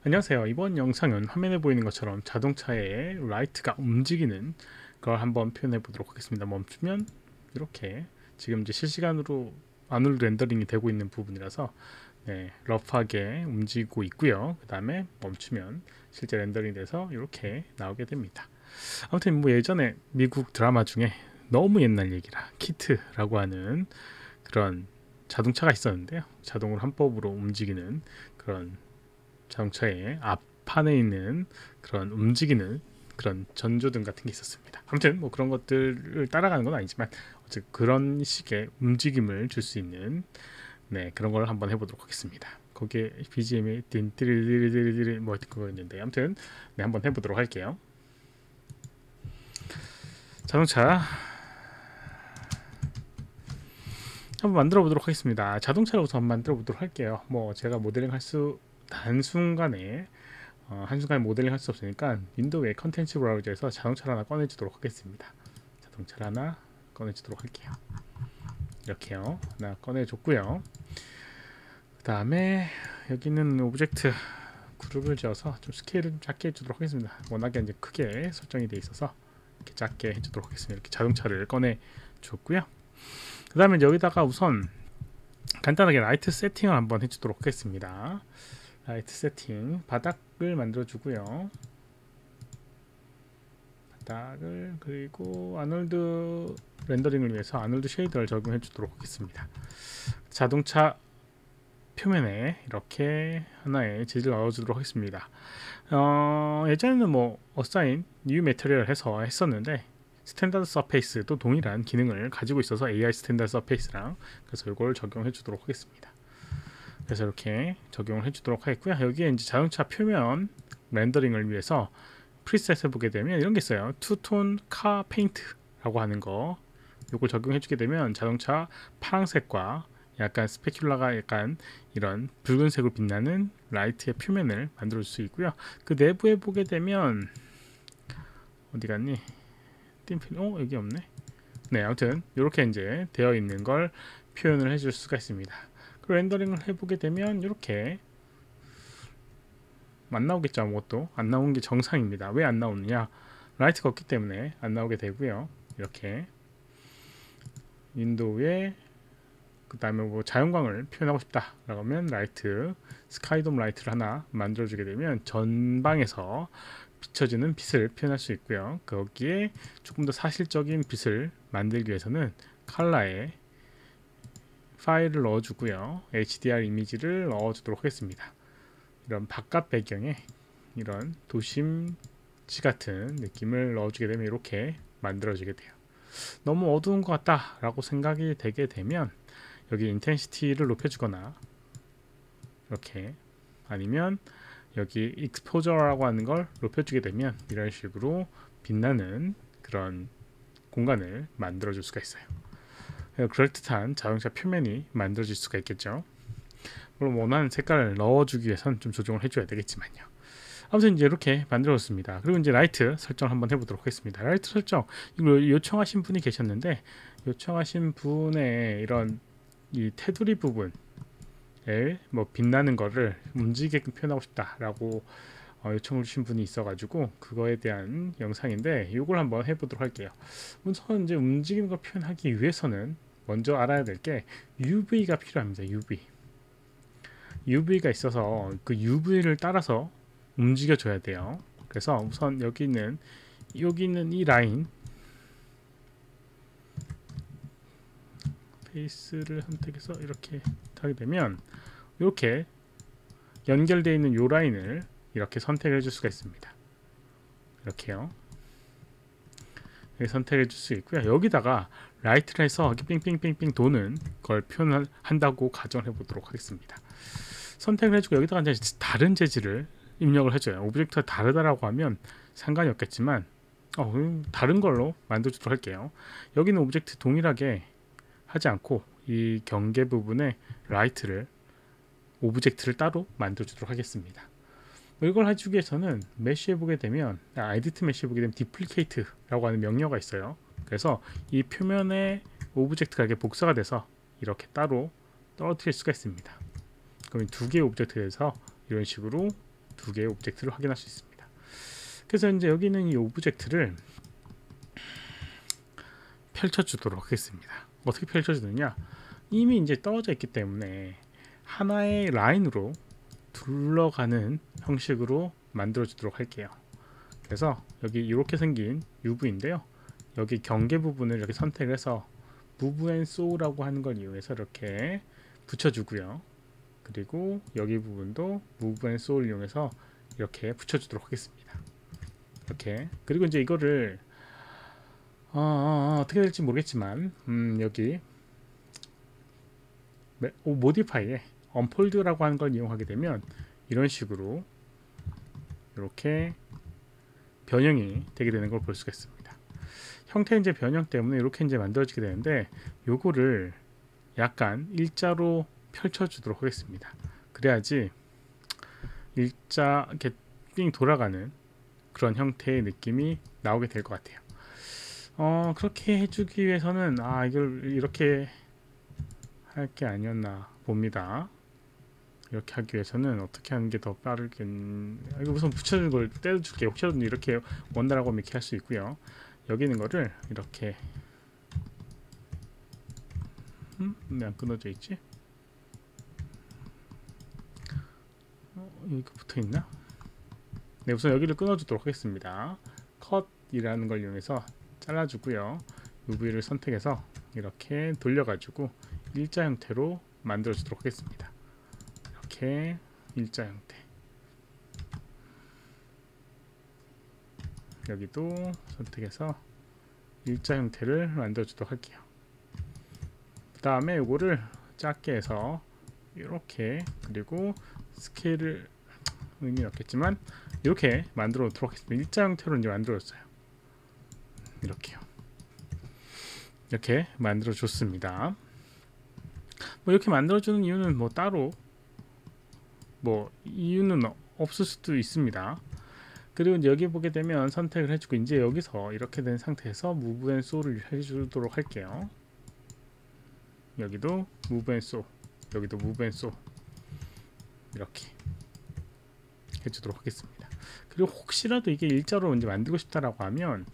안녕하세요. 이번 영상은 화면에 보이는 것처럼 자동차의 라이트가 움직이는 걸 한번 표현해 보도록 하겠습니다. 멈추면 이렇게 지금 이제 실시간으로 안으로 렌더링이 되고 있는 부분이라서 러프하게 움직이고 있고요. 그 다음에 멈추면 실제 렌더링 돼서 이렇게 나오게 됩니다. 아무튼 뭐 예전에 미국 드라마 중에 너무 옛날 얘기라 키트라고 하는 그런 자동차가 있었는데요. 자동으로 한법으로 움직이는 그런 자동차의 앞판에 있는 그런 움직이는 그런 전조등 같은 게 있었습니다. 아무튼 뭐 그런 것들을 따라가는 건 아니지만 어쨌든 그런 식의 움직임을 줄 수 있는 그런 걸 한번 해보도록 하겠습니다. 거기에 BGM이 띠리리리리리 뭐 그거 있는데 아무튼 한번 해보도록 할게요. 자동차 한번 만들어 보도록 하겠습니다. 자동차를 우선 만들어 보도록 할게요. 뭐 제가 모델링 할 수 단순간에 한순간에 모델링 할 수 없으니까 윈도우의 컨텐츠 브라우저에서 자동차를 하나 꺼내주도록 하겠습니다. 자동차를 하나 꺼내주도록 할게요. 이렇게요. 하나 꺼내줬고요. 그 다음에 여기는 오브젝트 그룹을 지어서 좀 스케일을 좀 작게 해주도록 하겠습니다. 워낙에 이제 크게 설정이 되어 있어서 이렇게 작게 해주도록 하겠습니다. 이렇게 자동차를 꺼내줬고요. 그 다음에 여기다가 우선 간단하게 라이트 세팅을 한번 해주도록 하겠습니다. 라이트 세팅 바닥을 만들어 주고요. 바닥을 그리고 아놀드 렌더링을 위해서 아놀드 쉐이더를 적용해 주도록 하겠습니다. 자동차 표면에 이렇게 하나의 재질을 넣어 주도록 하겠습니다. 예전에는 뭐 어사인 뉴 매터리얼 해서 했었는데 스탠다드 서페이스도 동일한 기능을 가지고 있어서 AI 스탠다드 서페이스랑 그래서 이걸 적용해 주도록 하겠습니다. 그래서 이렇게 적용을 해주도록 하겠고요. 여기에 이제 자동차 표면 렌더링을 위해서 프리셋을 보게 되면 이런 게 있어요. 투톤 카 페인트라고 하는 거 이걸 적용해주게 되면 자동차 파란색과 약간 스페‌큘라가 약간 이런 붉은색으로 빛나는 라이트의 표면을 만들어 줄 수 있고요. 그 내부에 보게 되면 어디 갔니? 띵필 여기 없네. 네, 아무튼 이렇게 이제 되어 있는 걸 표현을 해줄 수가 있습니다. 그 렌더링을 해보게 되면 이렇게 안 나오겠죠. 아무것도 안 나오는 게 정상입니다. 왜 안 나오느냐, 라이트가 없기 때문에 안 나오게 되고요. 이렇게 윈도우에 그 다음에 뭐 자연광을 표현하고 싶다 그러면 라이트 스카이돔 라이트를 하나 만들어 주게 되면 전방에서 비춰지는 빛을 표현할 수 있고요. 거기에 조금 더 사실적인 빛을 만들기 위해서는 컬러에 파일을 넣어주고요. HDR 이미지를 넣어주도록 하겠습니다. 이런 바깥 배경에 이런 도심지 같은 느낌을 넣어주게 되면 이렇게 만들어지게 돼요. 너무 어두운 것 같다 라고 생각이 되게 되면 여기 인텐시티를 높여주거나 이렇게 아니면 여기 익스포저라고 하는 걸 높여주게 되면 이런 식으로 빛나는 그런 공간을 만들어 줄 수가 있어요. 그럴듯한 자동차 표면이 만들어질 수가 있겠죠. 물론 원하는 색깔을 넣어주기 위해서는 좀 조정을 해줘야 되겠지만요. 아무튼 이제 이렇게 만들어졌습니다. 그리고 이제 라이트 설정을 한번 해보도록 하겠습니다. 라이트 설정 이걸 요청하신 분이 계셨는데 요청하신 분의 이런 이 테두리 부분에 뭐 빛나는 거를 움직이게끔 표현하고 싶다라고 요청을 주신 분이 있어가지고 그거에 대한 영상인데 이걸 한번 해보도록 할게요. 우선 이제 움직이는 걸 표현하기 위해서는 먼저 알아야 될 게 UV가 필요합니다. UV가 있어서 그 UV를 따라서 움직여 줘야 돼요. 그래서 우선 여기 있는 이 라인 페이스를 선택해서 이렇게 하게 되면 이렇게 연결되어 있는 이 라인을 이렇게 선택을 해줄 수가 있습니다. 이렇게요. 이렇게 선택해 줄 수 있고요. 여기다가 라이트를 해서 삥삥삥삥 도는 걸 표현한다고 가정을 해보도록 하겠습니다. 선택을 해주고 여기다가 이제 다른 재질을 입력을 해줘요. 오브젝트가 다르다라고 하면 상관이 없겠지만 다른 걸로 만들어주도록 할게요. 여기는 오브젝트 동일하게 하지 않고 이 경계 부분에 라이트를 오브젝트를 따로 만들어주도록 하겠습니다. 이걸 해주기 위해서는 메쉬에 보게 되면 에디트 메쉬에 보게 되면 디플리케이트라고 하는 명령어가 있어요. 그래서 이 표면에 오브젝트가 이렇게 복사가 돼서 이렇게 따로 떨어뜨릴 수가 있습니다. 그럼 두 개의 오브젝트에서 이런 식으로 두 개의 오브젝트를 확인할 수 있습니다. 그래서 이제 여기는 이 오브젝트를 펼쳐주도록 하겠습니다. 어떻게 펼쳐주느냐? 이미 이제 떨어져 있기 때문에 하나의 라인으로 둘러가는 형식으로 만들어 주도록 할게요. 그래서 여기 이렇게 생긴 UV인데요. 여기 경계 부분을 이렇게 선택을 해서 Move and Show라고 하는 걸 이용해서 이렇게 붙여주고요. 그리고 여기 부분도 Move and Show를 이용해서 이렇게 붙여주도록 하겠습니다. 이렇게. 그리고 이제 이거를 어떻게 될지 모르겠지만 여기 모디파이에 언폴드라고 하는 걸 이용하게 되면 이런 식으로 이렇게 변형이 되게 되는 걸 볼 수가 있습니다. 형태 이제 변형 때문에 이렇게 이제 만들어지게 되는데 요거를 약간 일자로 펼쳐 주도록 하겠습니다. 그래야지 일자 이렇게 삥 돌아가는 그런 형태의 느낌이 나오게 될 것 같아요. 그렇게 해주기 위해서는 이걸 이렇게 할 게 아니었나 봅니다. 이렇게 하기 위해서는 어떻게 하는 게 더 빠르게 이거 우선 붙여준 걸 떼어줄게요. 혹시라도 이렇게 원다라고 하면 이렇게 할 수 있고요. 여기 있는 거를 이렇게 왜 안 끊어져 있지? 여기 붙어 있나? 네, 우선 여기를 끊어주도록 하겠습니다. 컷이라는 걸 이용해서 잘라주고요. UV를 선택해서 이렇게 돌려가지고 일자 형태로 만들어주도록 하겠습니다. 이렇게 일자 형태. 여기도 선택해서 일자 형태를 만들어주도록 할게요. 그 다음에 이거를 작게 해서 이렇게, 그리고 스케일을 의미는 없겠지만 이렇게 만들어 놓도록 하겠습니다. 일자 형태로 이제 만들어졌어요. 이렇게요. 이렇게 만들어 줬습니다. 뭐 이렇게 만들어주는 이유는 뭐 따로 뭐 이유는 없을 수도 있습니다. 그리고 이제 여기 보게 되면 선택을 해주고 이제 여기서 이렇게 된 상태에서 Move and Show를 해주도록 할게요. 여기도 Move and Show, 여기도 Move and Show 이렇게 해주도록 하겠습니다. 그리고 혹시라도 이게 일자로 이제 만들고 싶다라고 하면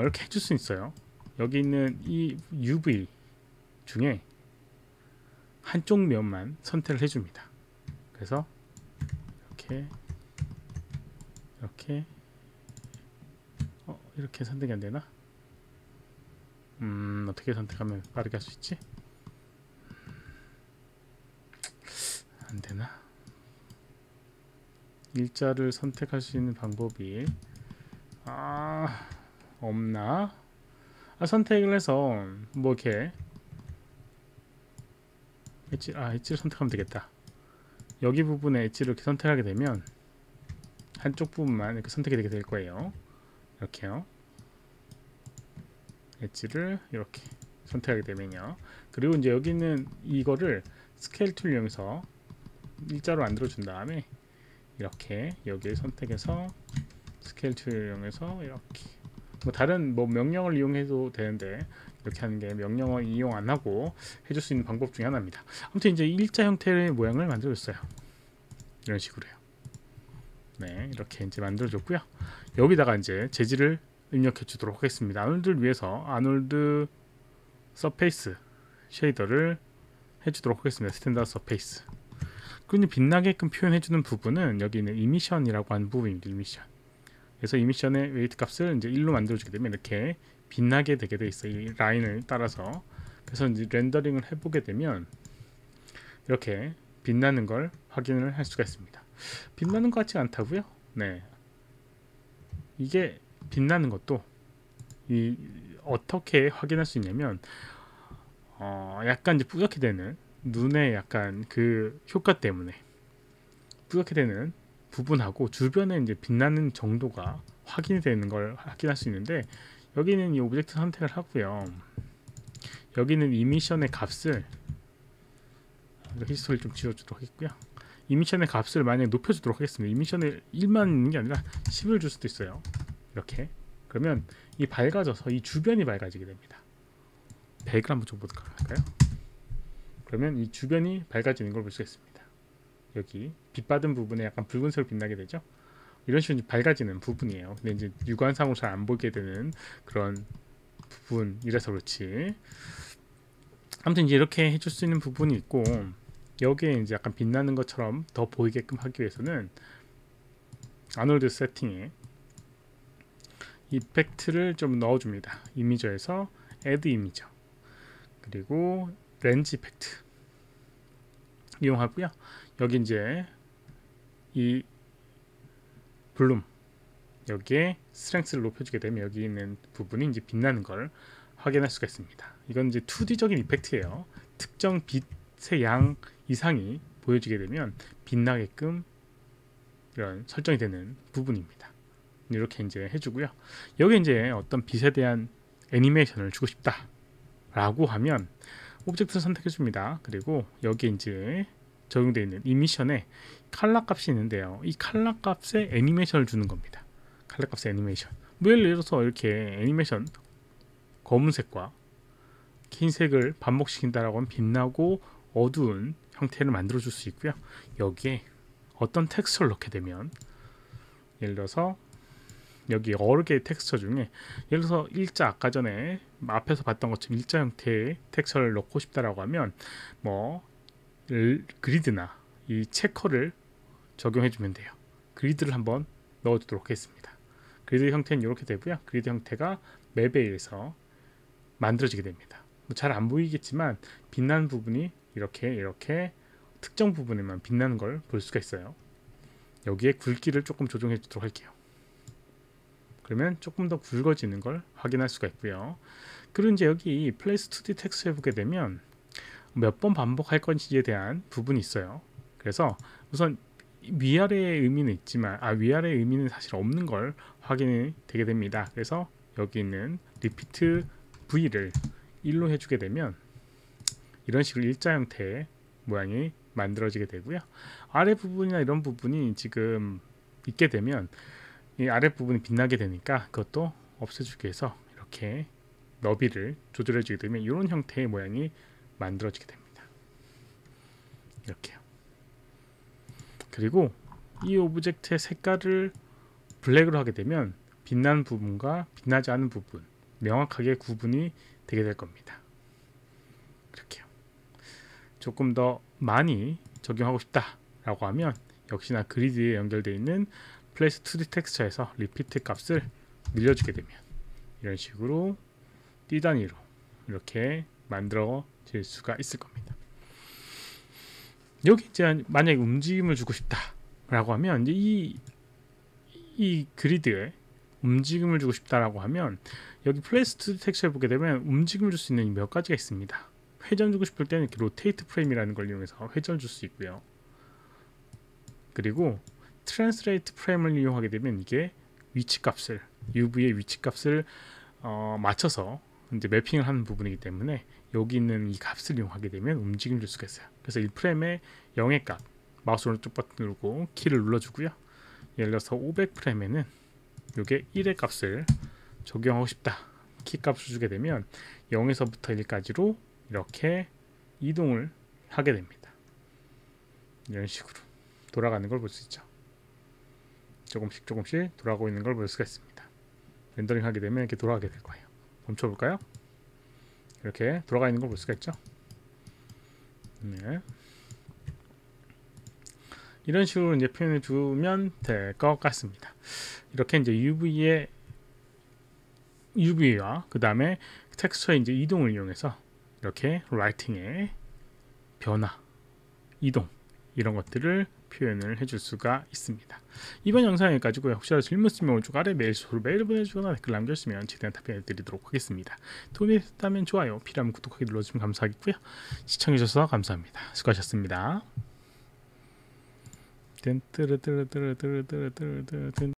이렇게 해줄 수 있어요. 여기 있는 이 UV 중에 한쪽 면만 선택을 해줍니다. 그래서 이렇게 선택이 안 되나? 어떻게 선택하면 빠르게 할 수 있지? 안 되나? 일자를 선택할 수 있는 방법이 없나? 선택을 해서 뭐 이렇게 엣지를 선택하면 되겠다. 여기 부분에 엣지를 이렇게 선택하게 되면 한쪽 부분만 이렇게 선택이 되게 될 거예요. 이렇게요. 엣지를 이렇게 선택하게 되면요. 그리고 이제 여기는 이거를 스케일 툴 이용해서 일자로 만들어 준 다음에 이렇게 여기를 선택해서 스케일 툴 이용해서 이렇게 뭐 다른 뭐 명령을 이용해도 되는데 이렇게 하는 게 명령어 이용 안 하고 해줄 수 있는 방법 중에 하나입니다. 아무튼 이제 일자 형태의 모양을 만들어줬어요. 이런 식으로요. 네, 이렇게 이제 만들어줬고요. 여기다가 이제 재질을 입력해 주도록 하겠습니다. 아놀드를 위해서 아놀드 서페이스 쉐이더를 해주도록 하겠습니다. 스탠다드 서페이스. 그리고 빛나게끔 표현해주는 부분은 여기 있는 이미션이라고 하는 부분입니다. 이미션. 그래서 이미션의 웨이트 값을 이제 1로 만들어주게 되면 이렇게 빛나게 되게 돼 있어요. 이 라인을 따라서. 그래서 이제 렌더링을 해보게 되면 이렇게 빛나는 걸 확인을 할 수가 있습니다. 빛나는 것 같지가 않다고요? 네. 이게 빛나는 것도 어떻게 확인할 수 있냐면 약간 이제 뿌옇게 되는 눈에 약간 그 효과 때문에 뿌옇게 되는 부분하고 주변에 이제 빛나는 정도가 확인이 되는 걸 확인할 수 있는데 여기는 이 오브젝트 선택을 하고요. 여기는 이미션의 값을 히스토리를 좀 지워주도록 하겠고요. 이미션의 값을 만약에 높여주도록 하겠습니다. 이미션을 1만 있는 게 아니라 10을 줄 수도 있어요. 이렇게. 그러면 이 밝아져서 이 주변이 밝아지게 됩니다. 100을 한번 좀 볼까요? 그러면 이 주변이 밝아지는 걸 볼 수 있습니다. 여기 빛 받은 부분에 약간 붉은색으로 빛나게 되죠. 이런 식으로 밝아지는 부분이에요. 근데 이제 육안상으로 잘 안 보게 되는 그런 부분이라서 그렇지. 아무튼 이제 이렇게 해줄 수 있는 부분이 있고, 여기에 이제 약간 빛나는 것처럼 더 보이게끔 하기 위해서는 아놀드 세팅에 이펙트를 좀 넣어줍니다. 이미저에서 Add 이미저, 그리고 렌즈 이펙트 이용하고요. 여기 이제 이 블룸, 여기에 스트렝스를 높여주게 되면 여기 있는 부분이 이제 빛나는 걸 확인할 수가 있습니다. 이건 이제 2D적인 이펙트예요. 특정 빛의 양 이상이 보여지게 되면 빛나게끔 이런 설정이 되는 부분입니다. 이렇게 이제 해주고요. 여기 이제 어떤 빛에 대한 애니메이션을 주고 싶다 라고 하면 오브젝트를 선택해 줍니다. 그리고 여기 이제 적용되어 있는 이미션에 칼라 값이 있는데요. 이 칼라 값에 애니메이션을 주는 겁니다. 칼라 값의 애니메이션. 뭐 예를 들어서 이렇게 애니메이션 검은색과 흰색을 반복시킨다라고 하면 빛나고 어두운 형태를 만들어 줄 수 있고요. 여기에 어떤 텍스처를 넣게 되면, 예를 들어서 여기 여러 개의 텍스처 중에 예를 들어서 일자, 아까 전에 앞에서 봤던 것처럼 일자 형태의 텍스처를 넣고 싶다라고 하면 뭐 그리드나 이 체커를 적용해 주면 돼요. 그리드를 한번 넣어주도록 하겠습니다. 그리드 형태는 이렇게 되고요. 그리드 형태가 맵에 의해서 만들어지게 됩니다. 잘 안 보이겠지만 빛나는 부분이 이렇게 특정 부분에만 빛나는 걸 볼 수가 있어요. 여기에 굵기를 조금 조정해 주도록 할게요. 그러면 조금 더 굵어지는 걸 확인할 수가 있고요. 그리고 이제 여기 플레이스 2D 텍스트 해보게 되면 몇 번 반복할 건지에 대한 부분이 있어요. 그래서 우선 위아래의 의미는 있지만 위아래의 의미는 사실 없는 걸 확인이 되게 됩니다. 그래서 여기 있는 리피트 V를 1로 해주게 되면 이런 식으로 일자 형태의 모양이 만들어지게 되고요. 아래 부분이나 이런 부분이 지금 있게 되면 이 아래 부분이 빛나게 되니까 그것도 없애주기 위해서 이렇게 너비를 조절해 주게 되면 이런 형태의 모양이 만들어지게 됩니다. 이렇게요. 그리고 이 오브젝트의 색깔을 블랙으로 하게 되면 빛나는 부분과 빛나지 않은 부분 명확하게 구분이 되게 될 겁니다. 이렇게요. 조금 더 많이 적용하고 싶다 라고 하면 역시나 그리드에 연결되어 있는 플레이스 2D 텍스처에서 리피트 값을 늘려주게 되면 이런 식으로 띠 단위로 이렇게 만들어질 수가 있을 겁니다. 여기 이제 만약에 움직임을 주고 싶다 라고 하면 이제 이 그리드에 움직임을 주고 싶다라고 하면 여기 플레이스 2D 텍스처에 보게 되면 움직임을 줄 수 있는 몇 가지가 있습니다. 회전 주고 싶을 때는 이렇게 로테이트 프레임이라는 걸 이용해서 회전을 줄 수 있고요. 그리고 트랜스레이트 프레임을 이용하게 되면 이게 위치값을 UV의 위치값을 맞춰서 이제 매핑을 하는 부분이기 때문에 여기 있는 이 값을 이용하게 되면 움직임을 줄 수가 있어요. 그래서 1프레임의 0의 값 마우스 오른쪽 버튼 누르고 키를 눌러주고요. 예를 들어서 500프레임에는 이게 1의 값을 적용하고 싶다. 키 값을 주게 되면 0에서부터 1까지로 이렇게 이동을 하게 됩니다. 이런 식으로 돌아가는 걸 볼 수 있죠. 조금씩 돌아가고 있는 걸 볼 수가 있습니다. 렌더링 하게 되면 이렇게 돌아가게 될 거예요. 멈춰볼까요? 이렇게 돌아가 있는 걸 볼 수가 있죠. 네. 이런 식으로 이제 표현해 주면 될 것 같습니다. 이렇게 이제 UV와 그 다음에 텍스처의 이제 이동을 이용해서 이렇게 라이팅의 변화, 이동 이런 것들을 표현을 해줄 수가 있습니다. 이번 영상 여기까지고요. 혹시라도 질문 있으면 오른쪽 아래 메일 주소로 메일 보내주거나 댓글 남겨주시면 최대한 답변해 드리도록 하겠습니다. 도움이 됐다면 좋아요, 필요하면 구독하기 눌러주시면 감사하겠고요. 시청해주셔서 감사합니다. 수고하셨습니다.